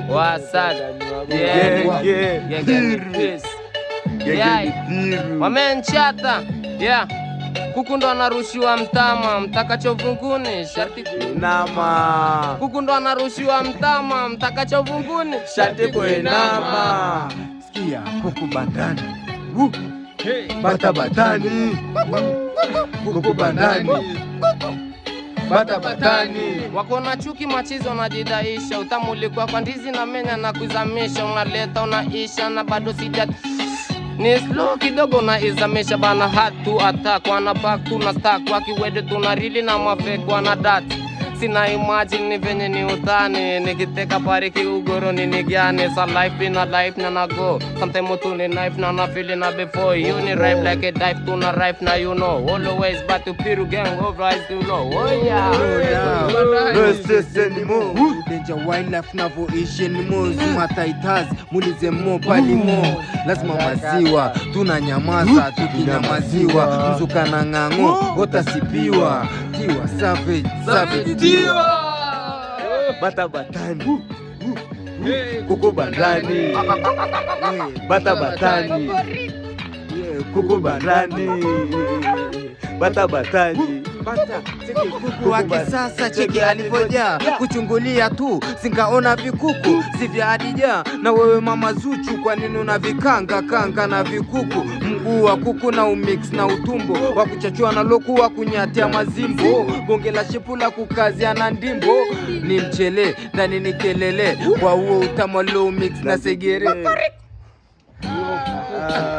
Wasad. Wamenchata. Kuku ndo anarushiwa mtama, mtakacho vunguni sharti kuinama. Kuku ndo anarushiwa mtama, mtakacho vunguni sharti kuinama. Sikia kuku bandani, bata batani, kuku bandani, bata batani. Wako na chuki machizo najidaisha, utamulikuwa kwa ndizi na menya na kuzamisha, unaleta unaisha na bado sija ni slow kidogo na izamisha bana. Hatu attack wana back tuna stack wakiwede tunarili na mafake wana dat. Sina imagine ni venye ni utani nikiteka pariki ugoro ni nigiane. Sa life in a life na go sometimes mutu ni knife na feel na before you ni rap like a dive tuna ripe na you know always but to piru gang over eyes to know. Oh yeah, no stress anymore. Danger wildlife navoishi anymore. Zuma titans mulize mo pali mo. Lazima maziwa tunanyamaza tukinyamaziwa. Mzuka na ng'ang'o otasipiwa. Tiwa savage tiwa. Bata batani, kuku bandani, bata batani, kuku bandani, bata batani. Kuku wa kisasa cheki alivyojaa, kuchungulia tu singaona vikuku si vya Hadija. Na wewe mama Zuchu, kwa nini una vikanga kanga na vikuku? Mguu wa kuku na umix na utumbo wa kuchachua na loku wa kunyatia mazimbo. Bonge la shepu la kukazia na ndimbo, ni mchele ndani ni kelele kwa huo utamu low mix na segere.